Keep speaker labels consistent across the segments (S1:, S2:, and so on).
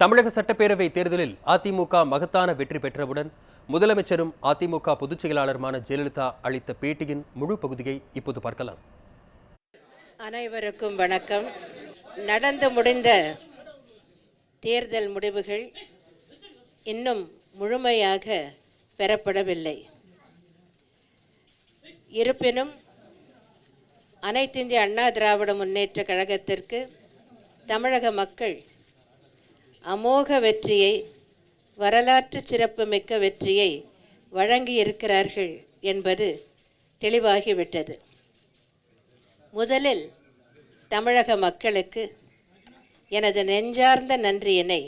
S1: தமிழக சட்டப்பேரவை தேர்தலில் அதிமுக மகத்தான வெற்றி பெற்றவுடன் முதலமைச்சரும் அதிமுக பொதுச் செயலாளருமான ஜெயலலிதா அளித்த பேட்டியின் முழு பகுதியை இப்போது பார்க்கலாம்.
S2: அனைவருக்கும் வணக்கம். நடந்து முடிந்த தேர்தல் முடிவுகள் இன்னும் முழுமையாக பெறப்படவில்லை. இருப்பினும் அனைத்திந்திய அண்ணா திராவிட முன்னேற்ற கழகத்திற்கு தமிழக மக்கள் அமோக வெற்றியை, வரலாற்று சிறப்புமிக்க வெற்றியை வழங்கியிருக்கிறார்கள் என்பது தெளிவாகிவிட்டது. முதலில் தமிழக மக்களுக்கு எனது நெஞ்சார்ந்த நன்றியினை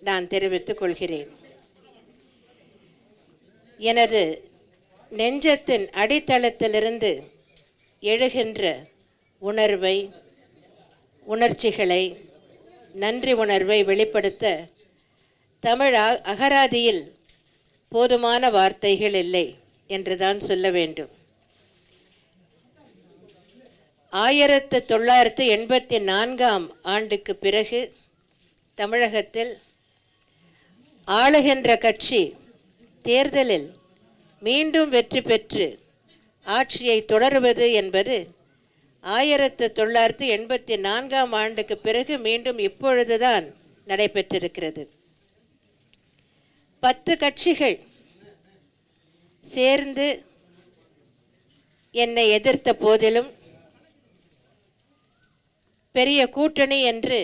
S2: நான் தெரிவித்துக் கொள்கிறேன். எனது நெஞ்சத்தின் அடித்தளத்திலிருந்து எழுகின்ற உணர்ச்சிகளை, நன்றி உணர்வை வெளிப்படுத்த தமிழ் அகராதியில் போதுமான வார்த்தைகள் இல்லை என்றுதான் சொல்ல வேண்டும். 1984ஆம் ஆண்டுக்கு பிறகு தமிழகத்தில் ஆளுகின்ற கட்சி தேர்தலில் மீண்டும் வெற்றி பெற்று ஆட்சியை தொடருவது என்பது 1984ஆம் ஆண்டுக்கு பிறகு மீண்டும் இப்பொழுதுதான் நடைபெற்றிருக்கிறது. 10 கட்சிகள் சேர்ந்து என்னை எதிர்த்த போதிலும், பெரிய கூட்டணி என்று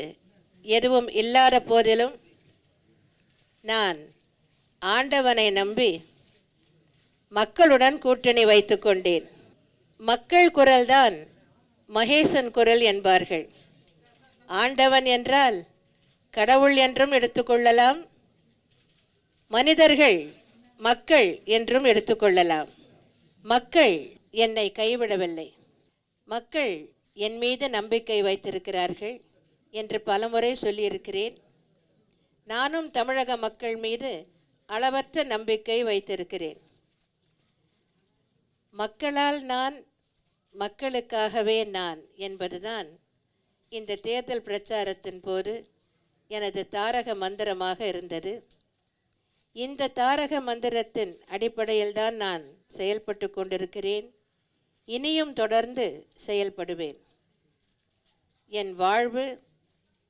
S2: எதுவும் இல்லாத போதிலும், நான் ஆண்டவனை நம்பி மக்களுடன் கூட்டணி வைத்து கொண்டேன். மக்கள் குரல்தான் மகேசன் குரல் என்பார்கள். ஆண்டவன் என்றால் கடவுள் என்றும் எடுத்துக்கொள்ளலாம், மனிதர்கள் மக்கள் என்றும் எடுத்துக்கொள்ளலாம். மக்கள் என்னை கைவிடவில்லை. மக்கள் என் மீது நம்பிக்கை வைத்திருக்கிறார்கள் என்று பலமுறை சொல்லியிருக்கிறேன். நானும் தமிழக மக்கள் மீது அளவற்ற நம்பிக்கை வைத்திருக்கிறேன். மக்களால் நான், மக்களுக்காகவே நான் என்பதுதான் இந்த தேர்தல் பிரச்சாரத்தின் போது எனது தாரக மந்திரமாக இருந்தது. இந்த தாரக மந்திரத்தின் அடிப்படையில்தான் நான் செயல்பட்டு கொண்டிருக்கிறேன். இனியும் தொடர்ந்து செயல்படுவேன். என் வாழ்வு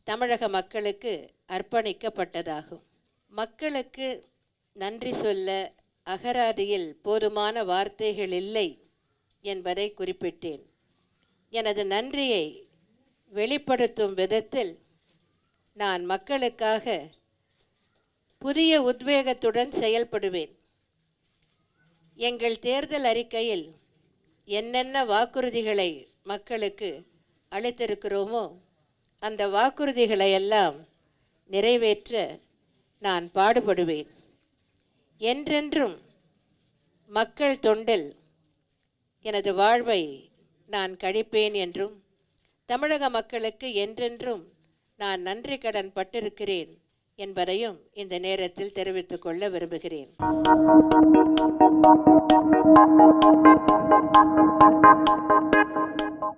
S2: தமிழக மக்களுக்கு அர்ப்பணிக்கப்பட்டதாகும். மக்களுக்கு நன்றி சொல்ல அகராதியில் போதுமான வார்த்தைகள் இல்லை என்பதை குறிப்பிட்டேன். எனது நன்றியை வெளிப்படுத்தும் விதத்தில் நான் மக்களுக்காக புதிய உத்வேகத்துடன் செயல்படுவேன். எங்கள் தேர்தல் அறிக்கையில் என்னென்ன வாக்குறுதிகளை மக்களுக்கு அளித்திருக்கிறோமோ அந்த வாக்குறுதிகளை எல்லாம் நிறைவேற்ற நான் பாடுபடுவேன். என்றென்றும் மக்கள் தொண்டில் எனது வாழ்வை நான் கழிப்பேன் என்றும், தமிழக மக்களுக்கு என்றென்றும் நான் நன்றி கடன் பட்டிருக்கிறேன் என்பதையும் இந்த நேரத்தில் தெரிவித்துக் கொள்ள விரும்புகிறேன்.